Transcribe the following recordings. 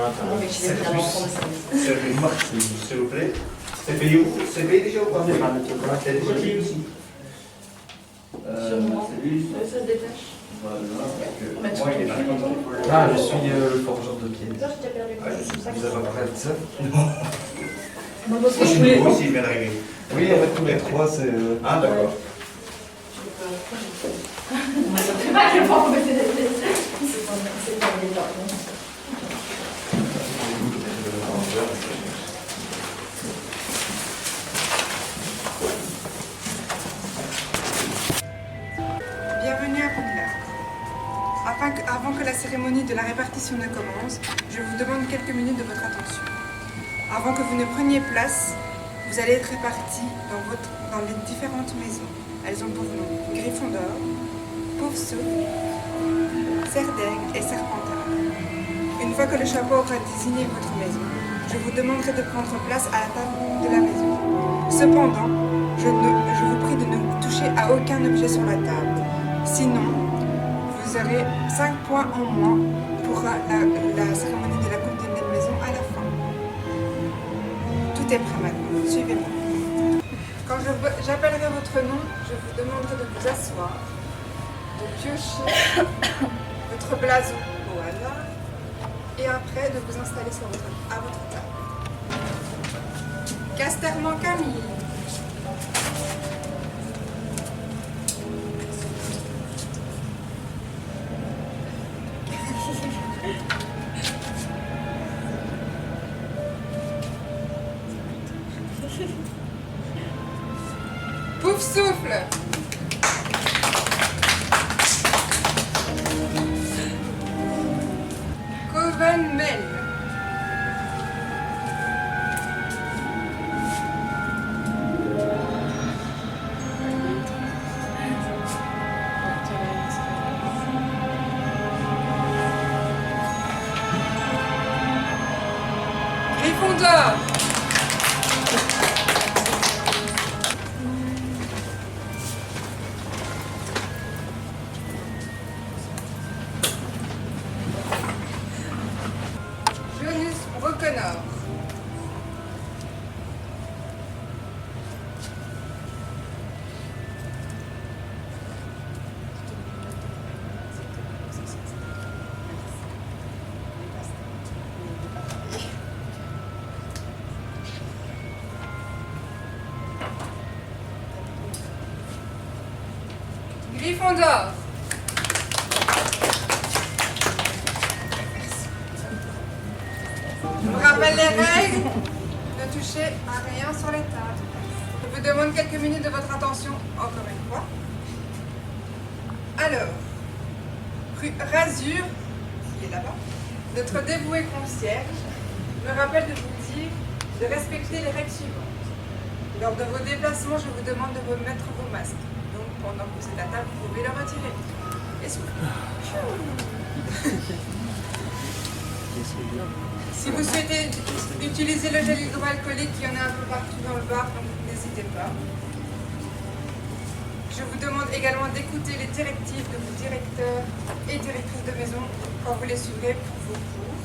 Mais je vais évidemment prendre ça. S'il vous plaît. C'est payé où? C'est payé déjà ou pas? C'est déjà payé aussi. Sur moi, ça se détache. Voilà. Moi, il est pas content. Ah, je suis le forgeur de pied. Là, j'ai déjà perdu le temps. Vous avez pas ça? Non, parce que Moi, je je voulais. suis aussi bien régler. Oui, en fait, tous les trois, c'est. Ah, d'accord. C'est pas que pour mettre c'est pas des temps. Bienvenue à Poudlard. Avant que la cérémonie de la répartition ne commence, je vous demande quelques minutes de votre attention. Avant que vous ne preniez place, vous allez être répartis dans les différentes maisons. Elles ont pour nom Gryffondor, Pauvre-Souffle, Serdaigle et Serpentard. Une fois que le chapeau aura désigné votre maison, je vous demanderai de prendre place à la table de la maison. Cependant, je vous prie de ne toucher à aucun objet sur la table. Sinon, vous aurez 5 points en moins pour la cérémonie de la coupe de maison à la fin. Tout est prêt maintenant. Suivez-moi. Quand j'appellerai votre nom, je vous demanderai de vous asseoir, de piocher votre blason au hasard et après de vous installer à votre table. Casterman Camille. Pouf-Souffle. Coven-Mel. Gryffondor. Jonas Broquenor. Gryffondor. Je vous rappelle les règles. Ne touchez à rien sur les tables. Je vous demande quelques minutes de votre attention encore une fois. Alors, rue Razur, qui est là-bas, notre dévoué concierge me rappelle de vous dire de respecter les règles suivantes. Lors de vos déplacements, je vous demande de remettre vos masques. Donc, pendant que vous êtes à table, vous pouvez le retirer. Et soufflez. Si vous souhaitez utiliser le gel hydroalcoolique, il y en a un peu partout dans le bar, donc n'hésitez pas. Je vous demande également d'écouter les directives de vos directeurs et directrices de maison quand vous les suivrez pour vos cours.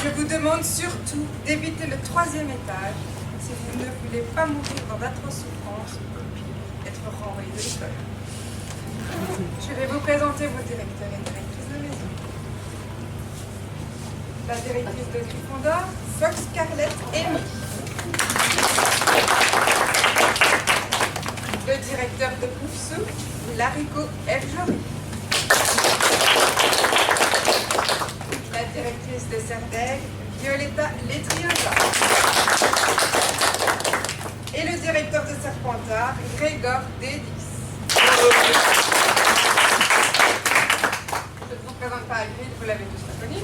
Je vous demande surtout d'éviter le 3e étage si vous ne voulez pas mourir dans d'atroces souffrances ou pire, être renvoyé de l'école. Je vais vous présenter vos directeurs et directrices de maison. La directrice de Gryffondor, Fox Scarlett Amy. Le directeur de Pouf-Souffle, Larico F. Jory. La directrice de Serdaigle, Violetta Letriosa. Et le directeur de Serpentard, Grégor Dédix. Je ne vous présente pas à Grid, vous l'avez tous reconnu.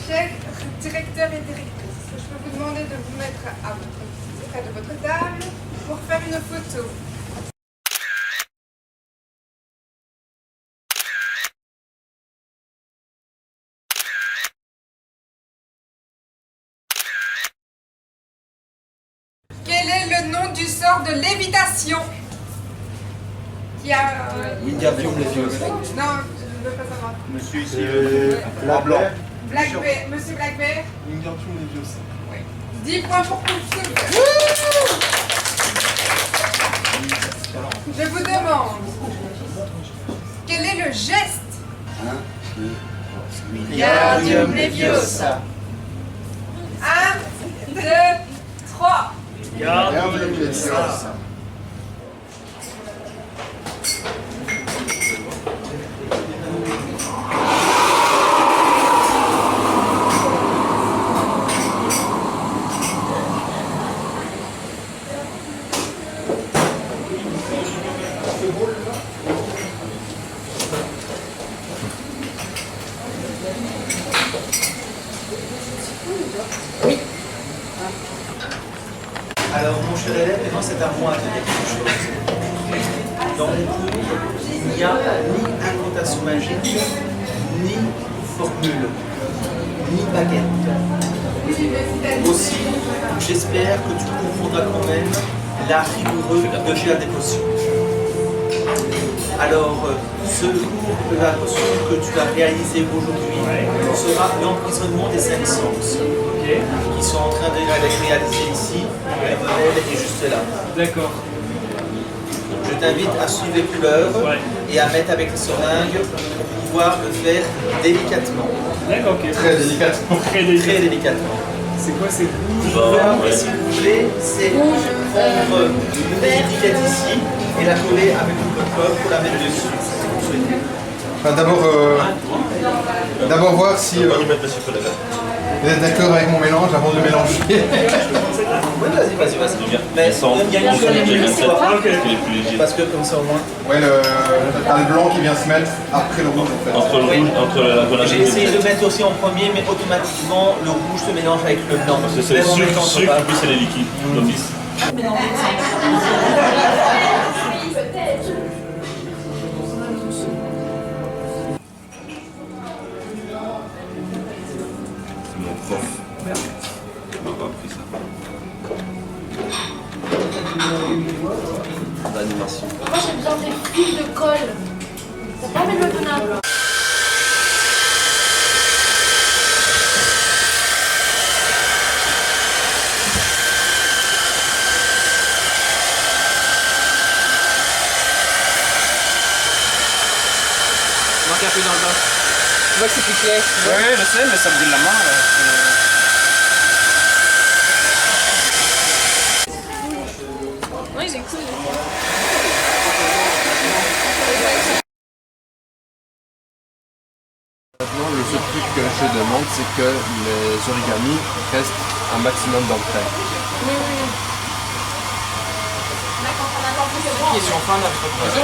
Chers directeurs et directrices, je peux vous demander de vous mettre près de votre table pour faire une photo. Quel est le nom du sort de lévitation? Qui a... Wingardium Leviosa. Non, je ne veux pas savoir. Monsieur ici, en blanc. Black Bear, Monsieur Black Bear. Wingardium Leviosa. 10 points pour tous. Je vous demande, quel est le geste? Wingardium Leviosa. 1, 2, 3. Wingardium Leviosa. Alors, mon cher élève, maintenant c'est à moi de dire quelque chose. Dans mon cours, il n'y a ni incantation magique, ni formule, ni baguette. Aussi, j'espère que tu comprendras quand même l'art rigoureux de chez la dévotion. Alors, ce cours de la potion que tu vas réaliser aujourd'hui sera l'emprisonnement des 5 sens qui sont en train de réaliser ici. Le modèle est juste là. D'accord. Je t'invite à suivre les couleurs et à mettre avec les seringues pour pouvoir le faire délicatement. D'accord, ok. Très délicatement. Très délicat. Très délicatement. C'est quoi ces rouges? Et si vous voulez, c'est prendre une petite étiquette ici et la coller avec une colle pour la mettre dessus. Enfin, d'abord voir si vous êtes d'accord avec mon mélange avant de mélanger. Oui, vas-y. Mais il y a une seule histoire. Parce que comme ça au moins. Ouais, t'as le blanc qui vient se mettre après le rouge en fait. Entre le rouge, entre la voilà. J'ai essayé de le mettre aussi en premier, mais automatiquement le rouge se mélange avec le blanc. Parce que c'est le Même en mettant sucre, pas. puis c'est les liquides, d'office. C'est mon prof. Il m'a pas appris ça. L'animation. Moi j'ai besoin des fils de colle. T'as pas mis le tonneau? Manque un peu dans le bas. Tu vois que c'est plus clair. Ouais, je sais, mais ça me brûle la main. Ouais, il est cool. Maintenant, le seul truc que je demande, c'est que les origamis restent un maximum dans le thème. Question fin d'entretien.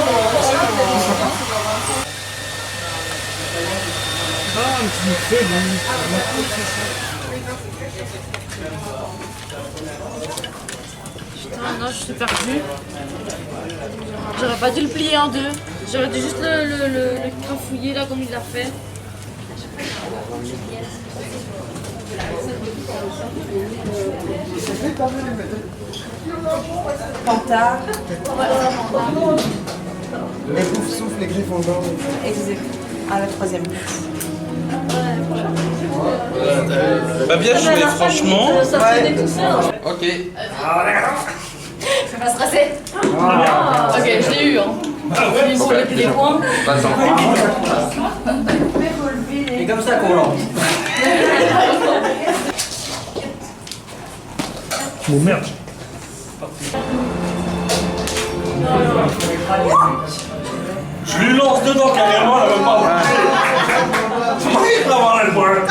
Putain, non, je suis perdue. J'aurais pas dû le plier en deux. J'aurais dû juste le crafouiller là comme il l'a fait. Panta. Les poufs souffle, les griffes en bas. Exact. À la troisième place. Pas bien joué, franchement. Ça se tenait tout seul. Ok. Je vais pas stresser. Ok, je l'ai eu. Hein. Ils ont les points. Pas encore. C'est comme ça qu'on lance. Bon, merde. Je lui lance dedans carrément, elle veut pas bouger. Il va avoir la pointe.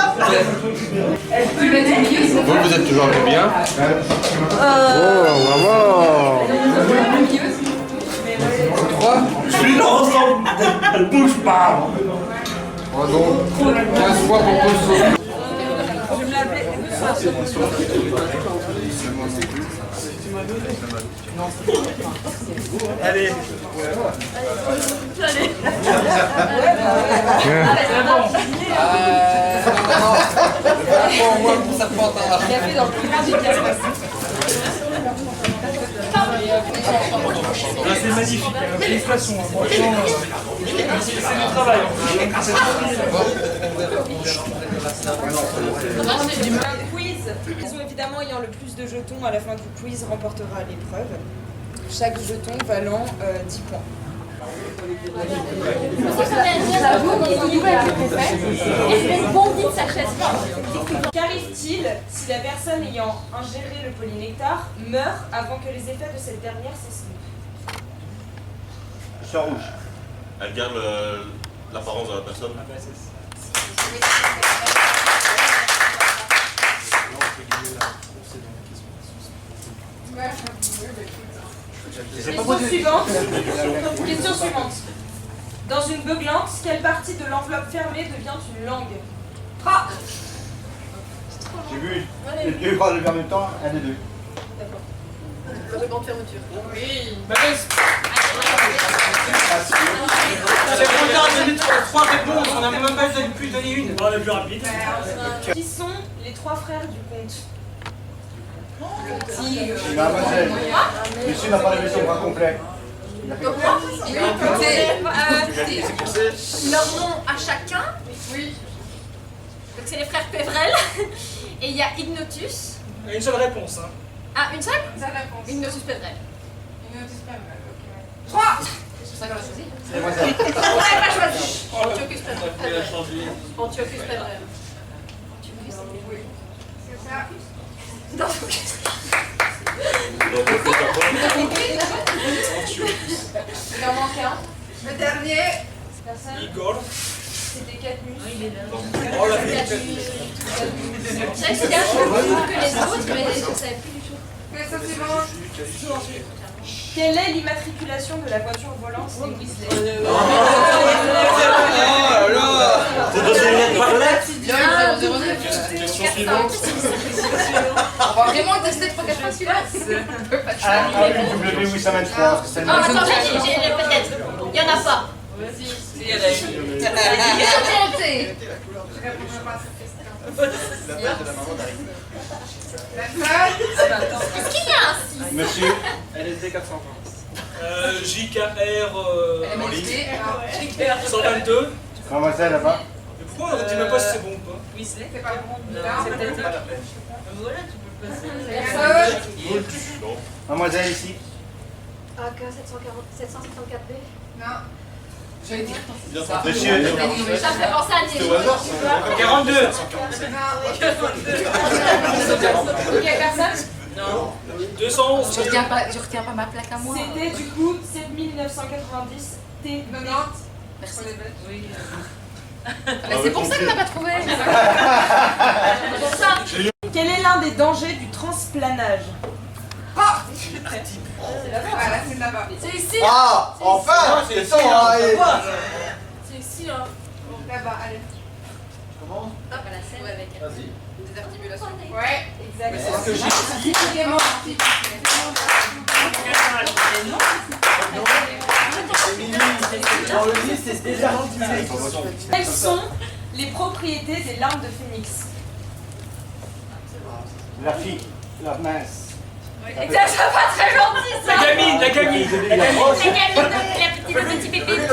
Vous êtes toujours bien. Oh, bravo. 3. Je lui lance, elle bouge pas. Donc, 15 fois pour tous. Allez. Au moins pour sa porte. Il a fait dans le plus rapide. C'est magnifique, félicitations, franchement. C'est mon travail. Quiz. Évidemment, ayant le plus de jetons à la fin du quiz remportera l'épreuve. Chaque jeton valant 10 points. Qu'arrive-t-il si la personne ayant ingéré le polynectar meurt avant que les effets de cette dernière s'estompe? Champ rouge. Elle garde l'apparence de la personne. Question suivante. Dans une beuglante, quelle partie de l'enveloppe fermée devient une langue? J'ai vu les deux bras lever en même temps, un des deux. Le ruban de fermeture. Oui. C'est trop tard de donner 3 réponses, on n'a même pas pu donner une. On est plus rapide. Qui sont les 3 frères du comte? Mademoiselle, monsieur n'a pas levé son bras complet. Il a fait comme ça. Leur nom à chacun. Oui. Donc c'est les frères Pévrel. Et il y a Ignotus. Une seule réponse. Hein. Ah, une seule? Ignotus Pévrel. Ok. 3. C'est ça qu'on a choisi. C'est mademoiselle. On n'avait pas choisi. Antiochus Pévrel. Antiochus Pévrel. Oui. C'est ça. Non. Il en manque un. Le dernier. Personne. Igor. C'était Cadmus. Oh la vie. Je savais que c'était un peu plus que les autres, mais je ne savais plus du tout. Question suivante. Quelle est l'immatriculation de la voiture volante des Weasley? C'est dans une lettre par lettre. Question suivante. On va vraiment tester 3-4 fois celui-là. W 823. Ah, attends, j'ai peut-être. Il n'y en a pas. Il y en a une. Est-ce qu'il y a un 6? Monsieur. LSD 420. JKR 122. Mademoiselle là-bas. Mais pourquoi on ne dit même pas si c'est bon ou pas? Weasley. C'est pas bon. C'est peut-être Pas la peine. Voilà, tu peux le passer. Mademoiselle ici. AK 754B. Non. Monsieur. Ça me fait penser à Nier. 42. Il n'y a personne? Non. 211. Je retiens pas ma plaque à moi. C'était du coup 7990 T. Merci. Oui. C'est pour ça que t'as pas trouvé. Pour ça. Quel est l'un des dangers du transplanage? Voilà, c'est là-bas. C'est ici. Ah, enfin. C'est ça, C'est ici, là. Là-bas, allez. Comment? Hop, à la scène avec Vas-y. des articulations. Ouais, exact. C'est ce que j'ai dit. Dans le livre, c'est déjà Quelles sont les propriétés des larmes de phénix? La fille. La mince. Exact, c'est pas très gentil ça. La gamine. La gamine de la petite pépite.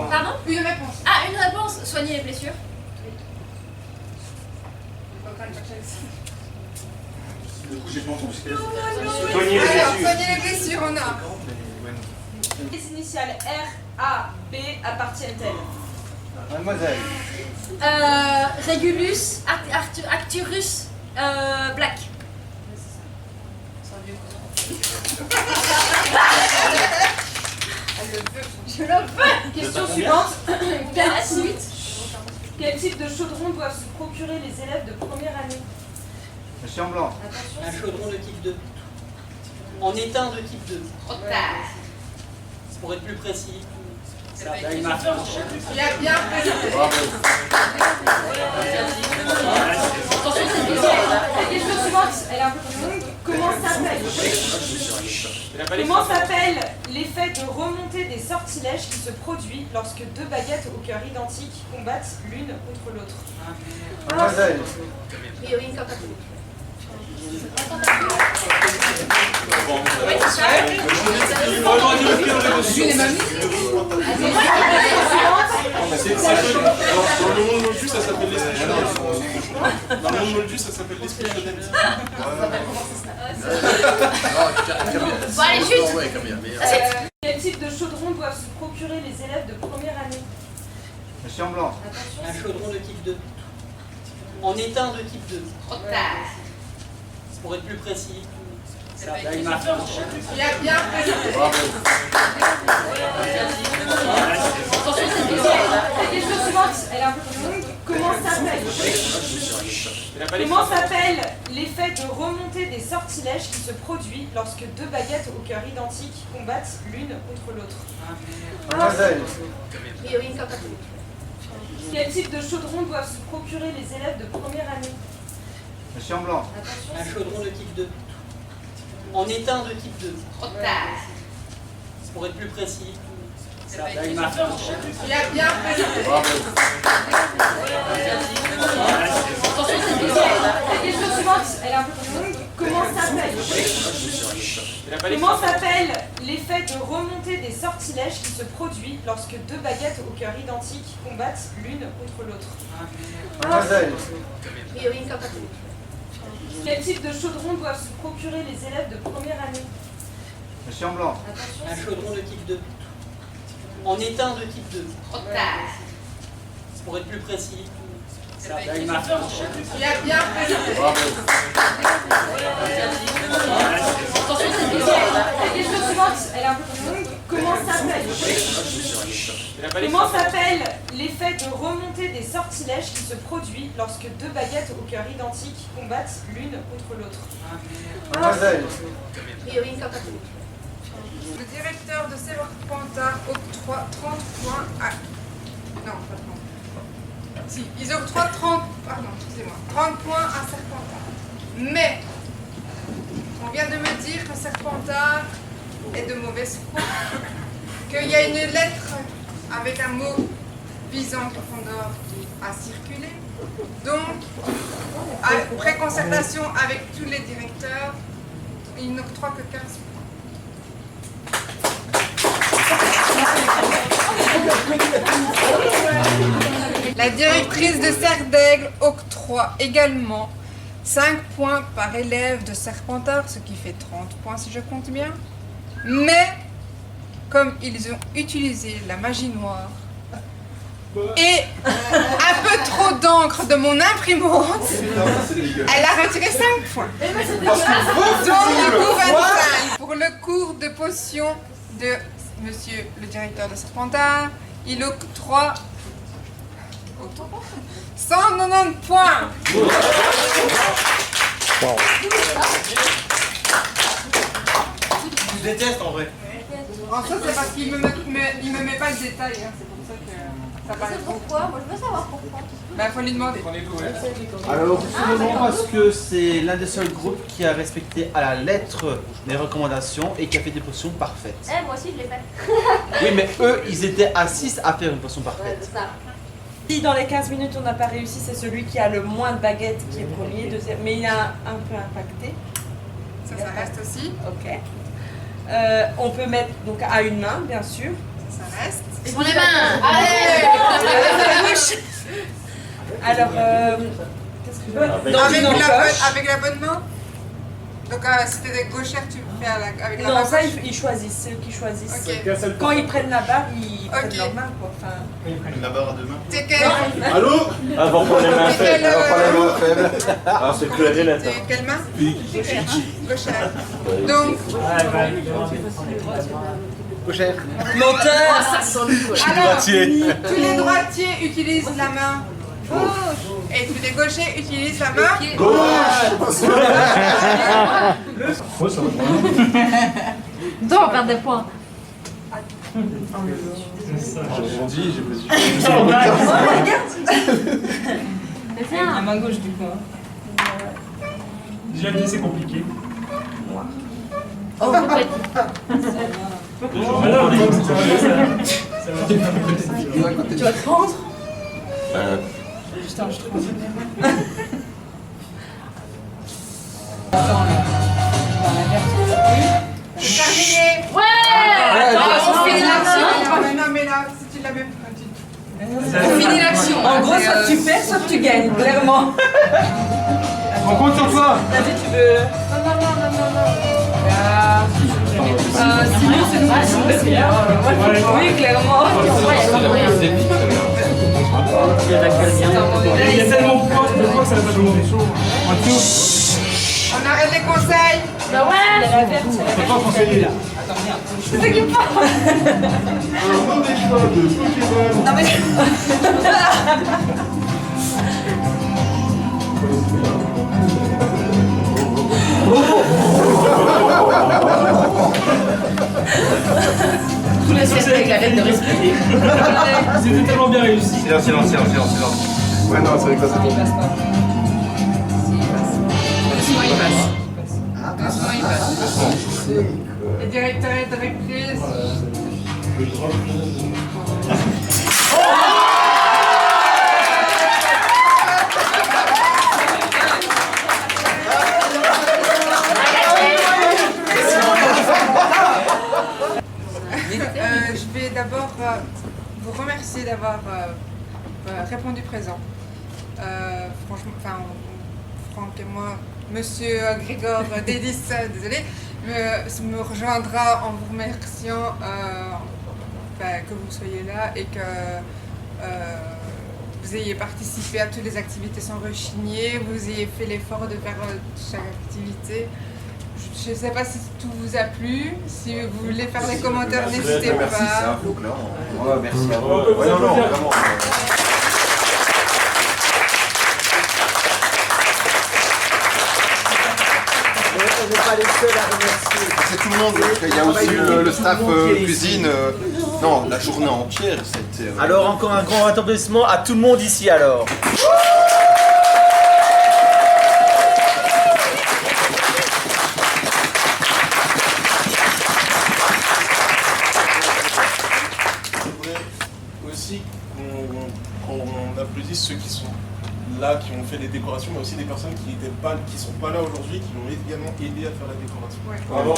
Pardon? Une réponse. Ah, une réponse. Soigner les blessures. Du coup, j'ai pas entendu. Soigner les blessures. les blessures, on a. Les initiales R, A, B appartiennent-elles? Mademoiselle. Régulus, Arcturus, Black. Je le veux. Question suivante. Quel type de chaudron doivent se procurer les élèves de première année? Monsieur en blanc. Un chaudron de type 2. En éteint de type 2. Pour être plus précis. Il a bien La question suivante, elle est un peu plus longue. Comment s'appelle l'effet de remontée des sortilèges qui se produit lorsque deux baguettes au cœur identique combattent l'une contre l'autre? Mademoiselle. Dans le monde moldu, ça s'appelle l'esprit shonen. Dans le monde moldu, ça s'appelle l'esprit shonen. Bon, allez, chute. Quel type de chaudron doivent se procurer les élèves de première année? Monsieur en blanc. Un chaudron de type 2. En éteint de type 2. Trop tard. C'est pour être plus précis. Il a bien fait. La question suivante, elle est un peu plus longue. Comment s'appelle l'effet de remontée des sortilèges qui se produit lorsque deux baguettes au cœur identique combattent l'une contre l'autre? Mademoiselle. Quel type de chaudron doivent se procurer les élèves de première année? Monsieur en blanc. Un chaudron de type 2. En éteint de type 2. Trop tard. C'est pour être plus précis. Il a bien fait. La question suivante, elle est un peu plus longue. Comment s'appelle l'effet de remontée des sortilèges qui se produit lorsque deux baguettes au cœur identique combattent l'une contre l'autre? Mademoiselle. Quel type de chaudron doivent se procurer les élèves de première année? Monsieur en blanc. Un chaudron de type 2. En éteint de type 2. Trop tard. C'est pour être plus précis. Il a bien fait. La question suivante, elle est un peu plus longue. Comment s'appelle l'effet de remontée des sortilèges qui se produit lorsque deux baguettes au cœur identique combattent l'une contre l'autre? Mademoiselle. Le directeur de Serpentard octroie 30 points à... Non, pas 30. Si, ils octroient 30 points à Serpentard. Mais, on vient de me dire que Serpentard est de mauvaise foi, qu'il y a une lettre avec un mot visant Gryffondor qui a circulé. Donc, après concertation avec tous les directeurs, ils n'octroient que 15 points. La directrice de Serre d'Aigle octroie également 5 points par élève de Serpentard, ce qui fait 30 points si je compte bien. Mais, comme ils ont utilisé la magie noire et un peu trop d'encre de mon imprimante, elle a retiré 5 points. Donc, du coup, 25. Pour le cours de potion de monsieur le directeur de Serpentard, il octroie 190 points. Je déteste en vrai. En ça, c'est parce qu'il me met pas le détail. Hein. C'est pour ça que ça paraît. Pourquoi? Moi, je veux savoir pourquoi. Bah, faut lui demander. Alors, sûrement parce que c'est l'un des seuls groupes qui a respecté à la lettre les recommandations et qui a fait des potions parfaites. Moi aussi, je l'ai fait. Oui, mais eux, ils étaient à 6 à faire une potion parfaite. Ça. Si dans les 15 minutes on n'a pas réussi, c'est celui qui a le moins de baguettes qui est premier, deuxième, mais il a un peu impacté. Ça reste aussi. Ok. On peut mettre donc à une main, bien sûr. Ça reste. Sur les mains. Allez. Alors, qu'est-ce que je veux dans une encoche. Avec la bonne main. Donc, si t'es des gauchères, tu le fais avec la Non, main ça gauche. ils choisissent, c'est eux qui choisissent. Ok. Quand ils prennent la barre, ils prennent Ok. leur main, quoi. Enfin, La barre à deux mains. T'es quelle Allô? Avant qu'on les mains T'es quelle, Ah, c'est clair, t'es quelle main Gauchère. Donc, Gauchère. menteur. alors, tous les droitiers utilisent la main gauche et tous les gauchers utilisent la main Donc, on perd des points. J'ai dit, j'ai pas dit. La main gauche du coup. Déjà dit, c'est compliqué. Oh, vous faites. Tu vas te prendre? Putain, je trouve. Terminé. Ouais. On finit l'action. Non, mais là, si tu l'avais pas. On finit l'action. En gros, soit tu perds, soit tu gagnes, clairement. On compte sur toi. Vas-y, tu veux. Sinon, c'est nous. Oui, clairement. Il y a tellement de poids que ça va pas jouer. On arrête les conseils. Bah ouais. C'est pas conseillé là. C'est ça qui me parle. Non, mais. Tous les avec la reine de respirer. C'était tellement bien réussi. Silence. Ouais, non, c'est vrai que ça c'est bon. Doucement, il passe. Les directeurs et directrices. Je vais d'abord vous remercier d'avoir répondu présent. Franchement, Franck et moi, Monsieur Grégor Dédis, désolé, me rejoindra en vous remerciant que vous soyez là et que vous ayez participé à toutes les activités sans rechigner, vous ayez fait l'effort de faire chaque activité. Je ne sais pas si tout vous a plu. Si vous voulez faire des commentaires, n'hésitez pas. Merci, c'est un faux là. Ouais, merci à vous. Ouais, non, vraiment. On n'est pas les seuls à remercier. C'est tout le monde. Il y a aussi le staff cuisine. Non, la journée entière, c'était. Alors encore un grand applaudissement à tout le monde ici alors. Aussi qu'on applaudisse ceux qui sont là, qui ont fait les décorations, mais aussi des personnes qui sont pas là aujourd'hui, qui ont également aidé à faire la décoration. Ouais. Bravo.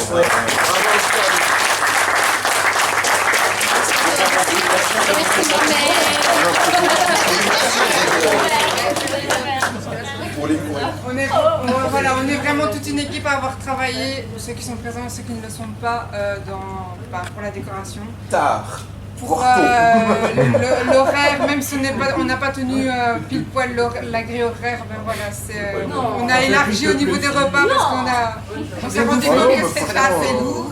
On est vraiment toute une équipe à avoir travaillé, ceux qui sont présents et ceux qui ne le sont pas, pour la décoration. Tard. Pour l'horaire, même si on n'a pas tenu pile poil la grille horaire, ben voilà, on a élargi au niveau des repas parce qu'on s'est rendu compte que c'était assez lourd.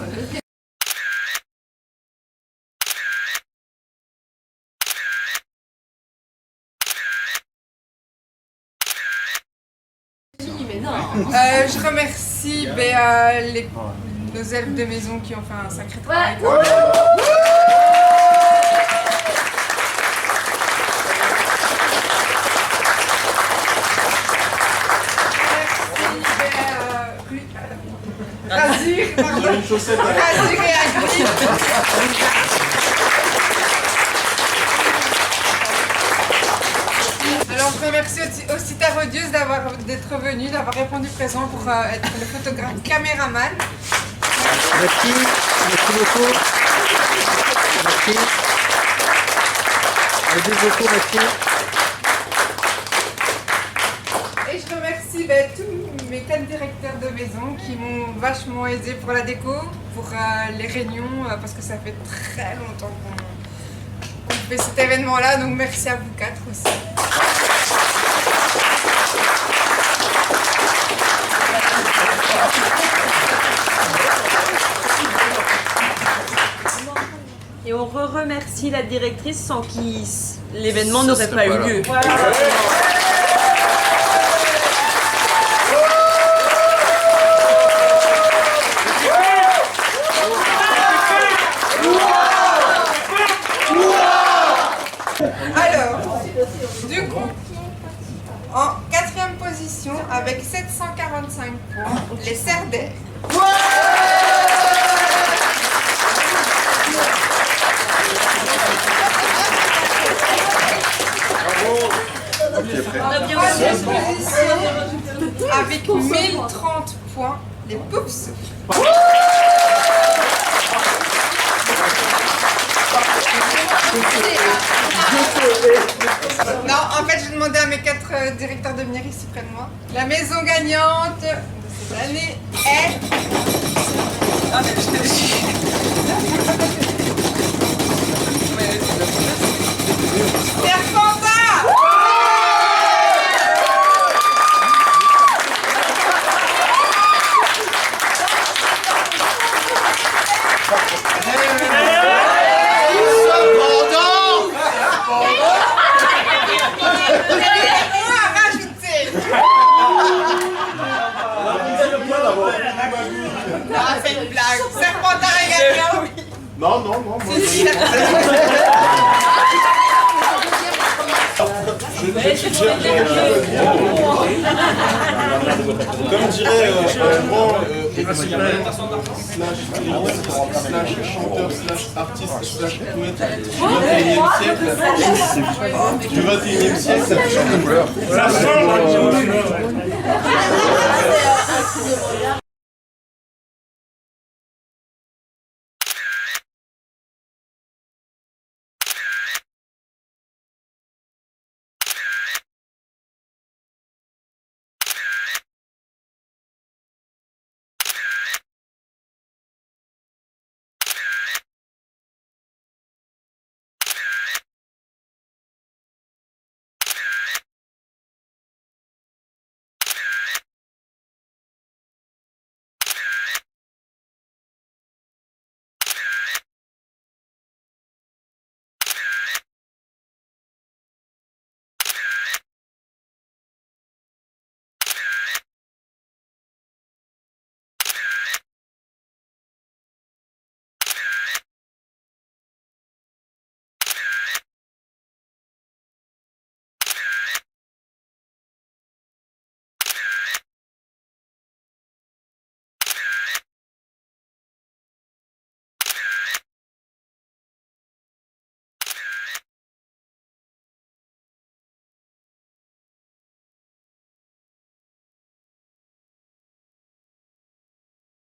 Je remercie nos élèves de maison qui ont fait un sacré travail. Razur, pardon. Razur et Agri. Alors je remercie aussi Tarodius d'être venu, d'avoir répondu présent pour être le photographe caméraman. Merci beaucoup. Merci. Merci. Et je remercie tous mes 4 directeurs de maison qui m'ont vachement aidé pour la déco, pour les réunions, parce que ça fait très longtemps qu'on fait cet événement-là, donc merci à vous 4 aussi. Et on remercie la directrice sans qui l'événement n'aurait pas eu lieu. Voilà. Alors, du coup, en 4e position, avec 745 points, les Cerdais. Ok, Troisième position avec 1030 points, les Poups. Non, en fait, je demandais à mes 4 directeurs de venir ici près de moi. La maison gagnante de cette année est... Ah, mais je te le dis. Serpentard. C'est une blague. Serpentard est gagnant. Non, non, non. Moi, comme dirait un grand chanteur artiste du 21e siècle, ça change de couleur.